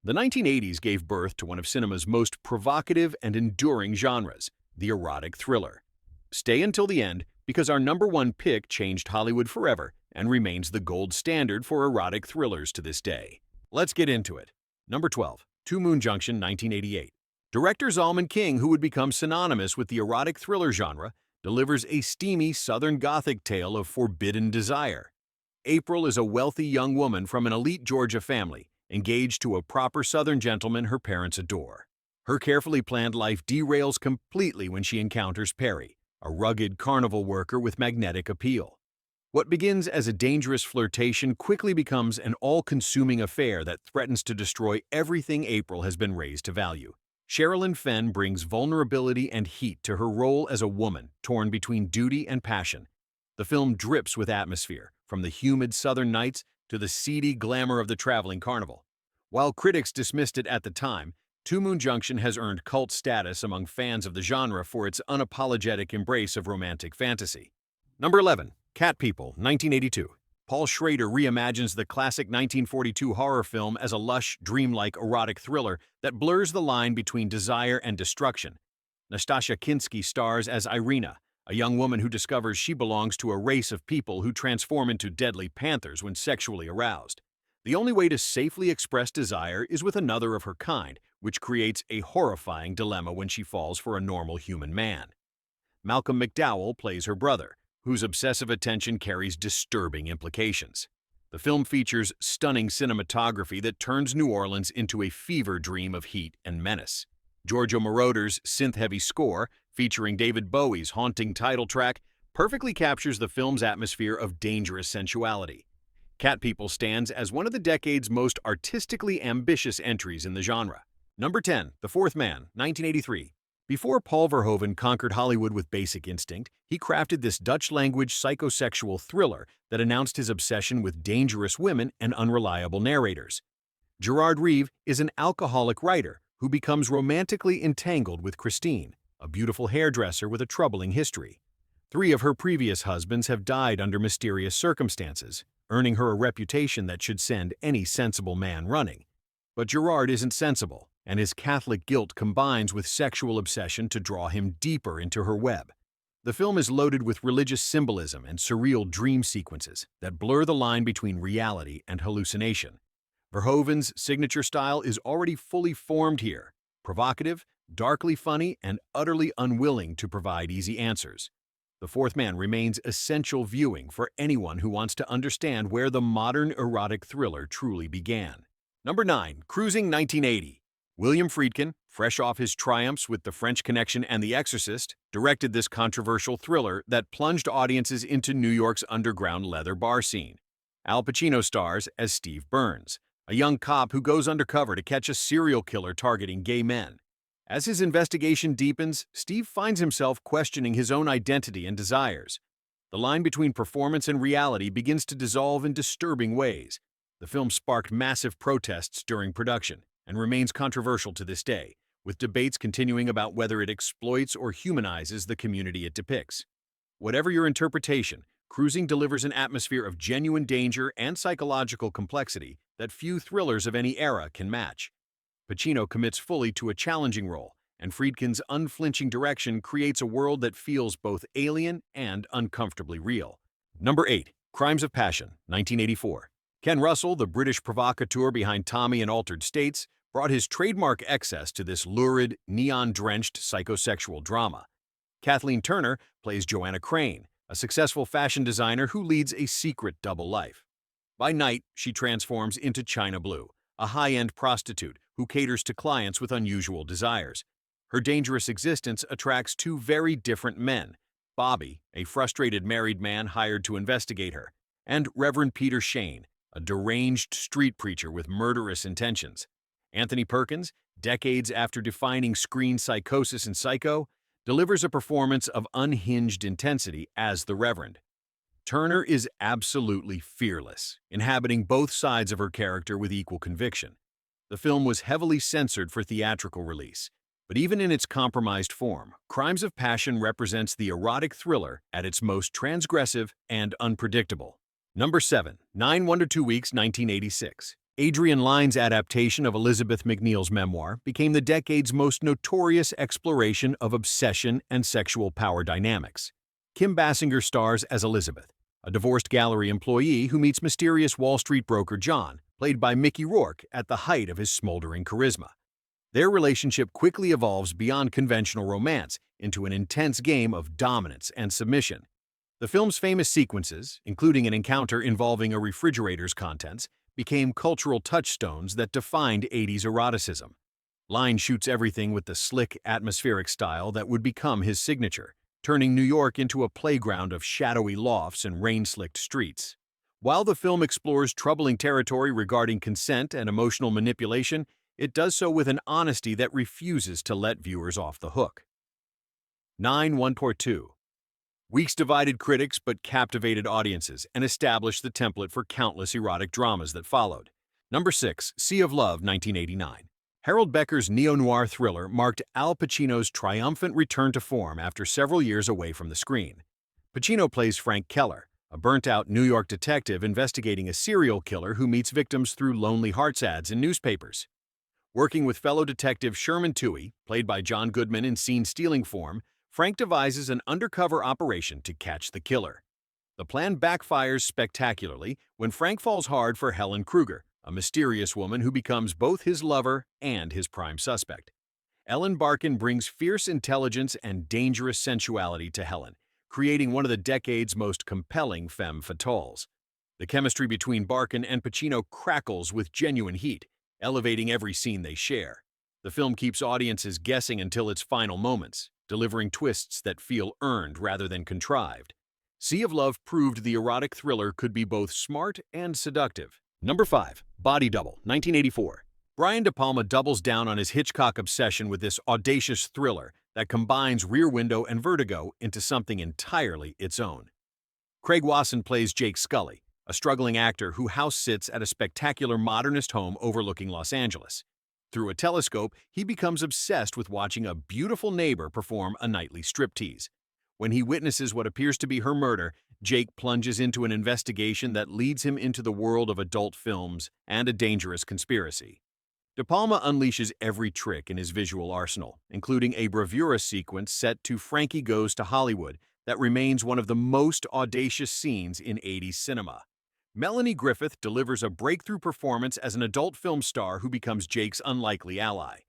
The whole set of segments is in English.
The 1980s gave birth to one of cinema's most provocative and enduring genres, the erotic thriller. Stay until the end because our number one pick changed Hollywood forever and remains the gold standard for erotic thrillers to this day. Let's get into it. Number 12, Two Moon Junction, 1988. Director Zalman King, who would become synonymous with the erotic thriller genre, delivers a steamy Southern Gothic tale of forbidden desire. April is a wealthy young woman from an elite Georgia family, engaged to a proper Southern gentleman her parents adore. Her carefully planned life derails completely when she encounters Perry, a rugged carnival worker with magnetic appeal. What begins as a dangerous flirtation quickly becomes an all-consuming affair that threatens to destroy everything April has been raised to value. Sherilyn Fenn brings vulnerability and heat to her role as a woman torn between duty and passion. The film drips with atmosphere, from the humid southern nights to the seedy glamour of the traveling carnival. While critics dismissed it at the time, Two Moon Junction has earned cult status among fans of the genre for its unapologetic embrace of romantic fantasy. Number 11. Cat People, 1982. Paul Schrader reimagines the classic 1942 horror film as a lush, dreamlike erotic thriller that blurs the line between desire and destruction. Nastasia Kinski stars as Irina, a young woman who discovers she belongs to a race of people who transform into deadly panthers when sexually aroused. The only way to safely express desire is with another of her kind, which creates a horrifying dilemma when she falls for a normal human man. Malcolm McDowell plays her brother, whose obsessive attention carries disturbing implications. The film features stunning cinematography that turns New Orleans into a fever dream of heat and menace. Giorgio Moroder's synth-heavy score, featuring David Bowie's haunting title track, perfectly captures the film's atmosphere of dangerous sensuality. Cat People stands as one of the decade's most artistically ambitious entries in the genre. Number 10, The Fourth Man, 1983. Before Paul Verhoeven conquered Hollywood with Basic Instinct, he crafted this Dutch-language psychosexual thriller that announced his obsession with dangerous women and unreliable narrators. Gerard Reeve is an alcoholic writer who becomes romantically entangled with Christine, a beautiful hairdresser with a troubling history. 3 of her previous husbands have died under mysterious circumstances, earning her a reputation that should send any sensible man running. But Gerard isn't sensible, and his Catholic guilt combines with sexual obsession to draw him deeper into her web. The film is loaded with religious symbolism and surreal dream sequences that blur the line between reality and hallucination. Verhoeven's signature style is already fully formed here, provocative, darkly funny, and utterly unwilling to provide easy answers. The Fourth Man remains essential viewing for anyone who wants to understand where the modern erotic thriller truly began. Number 9. Cruising, 1980. William Friedkin, fresh off his triumphs with The French Connection and The Exorcist, directed this controversial thriller that plunged audiences into New York's underground leather bar scene. Al Pacino stars as Steve Burns, a young cop who goes undercover to catch a serial killer targeting gay men. As his investigation deepens, Steve finds himself questioning his own identity and desires. The line between performance and reality begins to dissolve in disturbing ways. The film sparked massive protests during production and remains controversial to this day, with debates continuing about whether it exploits or humanizes the community it depicts. Whatever your interpretation, Cruising delivers an atmosphere of genuine danger and psychological complexity that few thrillers of any era can match. Pacino commits fully to a challenging role, and Friedkin's unflinching direction creates a world that feels both alien and uncomfortably real. Number 8. Crimes of Passion, 1984. Ken Russell, the British provocateur behind Tommy and Altered States, brought his trademark excess to this lurid, neon-drenched psychosexual drama. Kathleen Turner plays Joanna Crane, a successful fashion designer who leads a secret double life. By night, she transforms into China Blue, a high-end prostitute who caters to clients with unusual desires. Her dangerous existence attracts 2 very different men, Bobby, a frustrated married man hired to investigate her, and Reverend Peter Shane, a deranged street preacher with murderous intentions. Anthony Perkins, decades after defining screen psychosis in Psycho, delivers a performance of unhinged intensity as the Reverend. Turner is absolutely fearless, inhabiting both sides of her character with equal conviction. The film was heavily censored for theatrical release, but even in its compromised form, Crimes of Passion represents the erotic thriller at its most transgressive and unpredictable. Number 7. 9 Wonder 2 Weeks, 1986. Adrian Lyne's adaptation of Elizabeth McNeil's memoir became the decade's most notorious exploration of obsession and sexual power dynamics. Kim Basinger stars as Elizabeth, a divorced gallery employee who meets mysterious Wall Street broker John, played by Mickey Rourke, at the height of his smoldering charisma. Their relationship quickly evolves beyond conventional romance into an intense game of dominance and submission. The film's famous sequences, including an encounter involving a refrigerator's contents, became cultural touchstones that defined 80s eroticism. Lyne shoots everything with the slick, atmospheric style that would become his signature, turning New York into a playground of shadowy lofts and rain-slicked streets. While the film explores troubling territory regarding consent and emotional manipulation, it does so with an honesty that refuses to let viewers off the hook. 9-1.2 Weeks divided critics but captivated audiences and established the template for countless erotic dramas that followed. Number 6. Sea of Love, 1989. Harold Becker's neo-noir thriller marked Al Pacino's triumphant return to form after several years away from the screen. Pacino plays Frank Keller, a burnt-out New York detective investigating a serial killer who meets victims through lonely hearts ads in newspapers. Working with fellow detective Sherman Toohey, played by John Goodman in scene-stealing form, Frank devises an undercover operation to catch the killer. The plan backfires spectacularly when Frank falls hard for Helen Kruger, a mysterious woman who becomes both his lover and his prime suspect. Ellen Barkin brings fierce intelligence and dangerous sensuality to Helen, creating one of the decade's most compelling femme fatales. The chemistry between Barkin and Pacino crackles with genuine heat, elevating every scene they share. The film keeps audiences guessing until its final moments, delivering twists that feel earned rather than contrived. Sea of Love proved the erotic thriller could be both smart and seductive. Number 5. Body Double, 1984. Brian De Palma doubles down on his Hitchcock obsession with this audacious thriller that combines Rear Window and Vertigo into something entirely its own. Craig Wasson plays Jake Scully, a struggling actor who house-sits at a spectacular modernist home overlooking Los Angeles. Through a telescope, he becomes obsessed with watching a beautiful neighbor perform a nightly striptease. When he witnesses what appears to be her murder, Jake plunges into an investigation that leads him into the world of adult films and a dangerous conspiracy. De Palma unleashes every trick in his visual arsenal, including a bravura sequence set to Frankie Goes to Hollywood that remains one of the most audacious scenes in 80s cinema. Melanie Griffith delivers a breakthrough performance as an adult film star who becomes Jake's unlikely ally.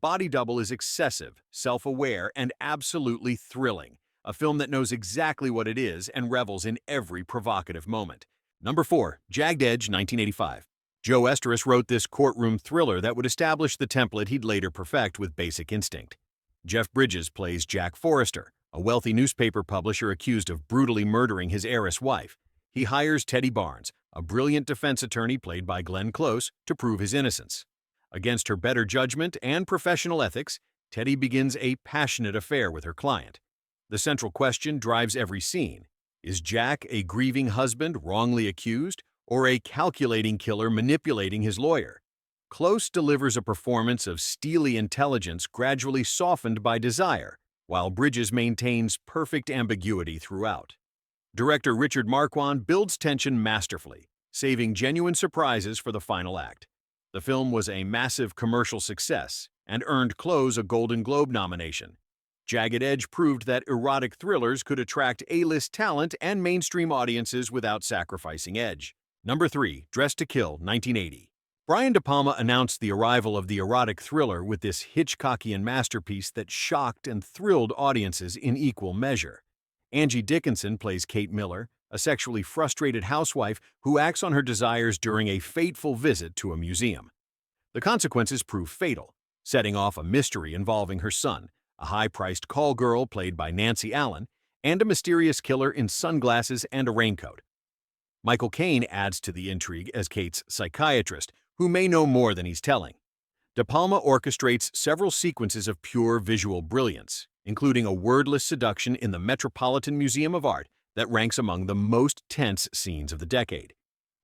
Body Double is excessive, self-aware, and absolutely thrilling, a film that knows exactly what it is and revels in every provocative moment. Number 4. Jagged Edge, 1985. Joe Esteros wrote this courtroom thriller that would establish the template he'd later perfect with Basic Instinct. Jeff Bridges plays Jack Forrester, a wealthy newspaper publisher accused of brutally murdering his heiress wife. He hires Teddy Barnes, a brilliant defense attorney played by Glenn Close, to prove his innocence. Against her better judgment and professional ethics, Teddy begins a passionate affair with her client. The central question drives every scene. Is Jack a grieving husband wrongly accused, or a calculating killer manipulating his lawyer? Close delivers a performance of steely intelligence gradually softened by desire, while Bridges maintains perfect ambiguity throughout. Director Richard Marquand builds tension masterfully, saving genuine surprises for the final act. The film was a massive commercial success and earned Close a Golden Globe nomination. Jagged Edge proved that erotic thrillers could attract A-list talent and mainstream audiences without sacrificing edge. Number 3. Dressed to Kill, 1980. Brian De Palma announced the arrival of the erotic thriller with this Hitchcockian masterpiece that shocked and thrilled audiences in equal measure. Angie Dickinson plays Kate Miller, a sexually frustrated housewife who acts on her desires during a fateful visit to a museum. The consequences prove fatal, setting off a mystery involving her son, a high-priced call girl played by Nancy Allen, and a mysterious killer in sunglasses and a raincoat. Michael Caine adds to the intrigue as Kate's psychiatrist, who may know more than he's telling. De Palma orchestrates several sequences of pure visual brilliance, including a wordless seduction in the Metropolitan Museum of Art that ranks among the most tense scenes of the decade.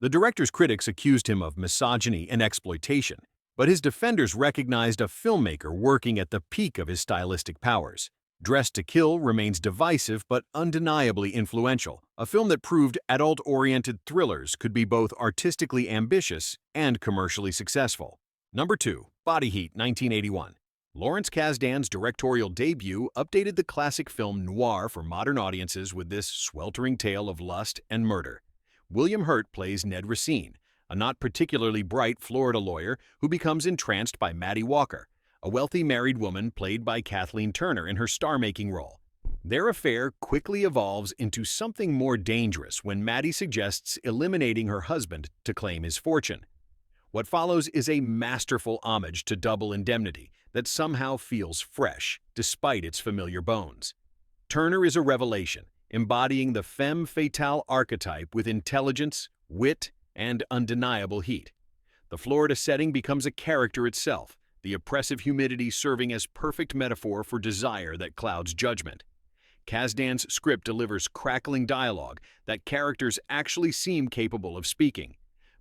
The director's critics accused him of misogyny and exploitation, but his defenders recognized a filmmaker working at the peak of his stylistic powers. Dressed to Kill remains divisive but undeniably influential, a film that proved adult-oriented thrillers could be both artistically ambitious and commercially successful. Number 2. Body Heat, 1981. Lawrence Kasdan's directorial debut updated the classic film noir for modern audiences with this sweltering tale of lust and murder. William Hurt plays Ned Racine, a not particularly bright Florida lawyer who becomes entranced by Maddie Walker, a wealthy married woman played by Kathleen Turner in her star-making role. Their affair quickly evolves into something more dangerous when Maddie suggests eliminating her husband to claim his fortune. What follows is a masterful homage to Double Indemnity that somehow feels fresh, despite its familiar bones. Turner is a revelation, embodying the femme fatale archetype with intelligence, wit, and undeniable heat. The Florida setting becomes a character itself, the oppressive humidity serving as perfect metaphor for desire that clouds judgment. Kasdan's script delivers crackling dialogue that characters actually seem capable of speaking.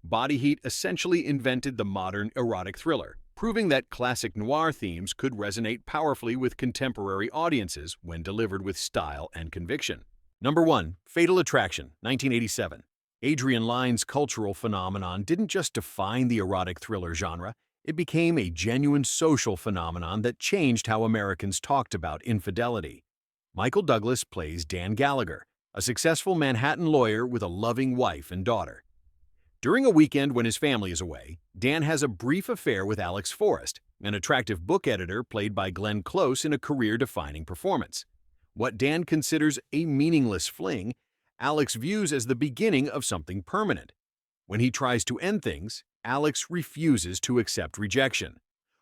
Body Heat essentially invented the modern erotic thriller, proving that classic noir themes could resonate powerfully with contemporary audiences when delivered with style and conviction. Number 1. Fatal Attraction, 1987. Adrian Lyne's cultural phenomenon didn't just define the erotic thriller genre, it became a genuine social phenomenon that changed how Americans talked about infidelity. Michael Douglas plays Dan Gallagher, a successful Manhattan lawyer with a loving wife and daughter. During a weekend when his family is away, Dan has a brief affair with Alex Forrest, an attractive book editor played by Glenn Close in a career-defining performance. What Dan considers a meaningless fling, Alex views as the beginning of something permanent. When he tries to end things, Alex refuses to accept rejection.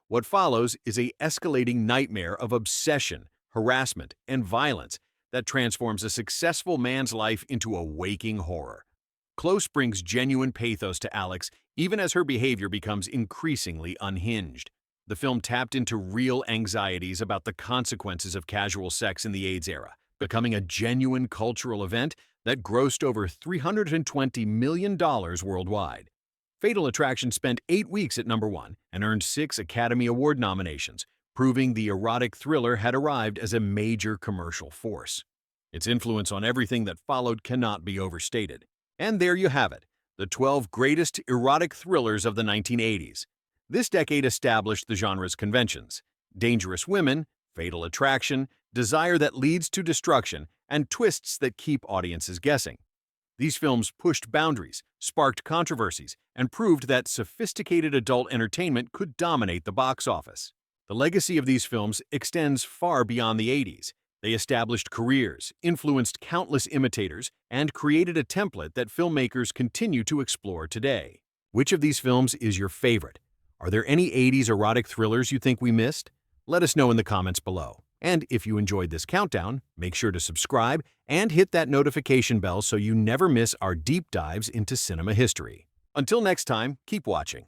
What follows is an escalating nightmare of obsession, harassment, and violence that transforms a successful man's life into a waking horror. Close brings genuine pathos to Alex even as her behavior becomes increasingly unhinged. The film tapped into real anxieties about the consequences of casual sex in the AIDS era, becoming a genuine cultural event that grossed over $320 million worldwide. Fatal Attraction spent 8 weeks at number 1 and earned 6 Academy Award nominations, proving the erotic thriller had arrived as a major commercial force. Its influence on everything that followed cannot be overstated. And there you have it, the 12 greatest erotic thrillers of the 1980s. This decade established the genre's conventions: dangerous women, fatal attraction, desire that leads to destruction, and twists that keep audiences guessing. These films pushed boundaries, sparked controversies, and proved that sophisticated adult entertainment could dominate the box office. The legacy of these films extends far beyond the 80s. They established careers, influenced countless imitators, and created a template that filmmakers continue to explore today. Which of these films is your favorite? Are there any 80s erotic thrillers you think we missed? Let us know in the comments below. And if you enjoyed this countdown, make sure to subscribe and hit that notification bell so you never miss our deep dives into cinema history. Until next time, keep watching.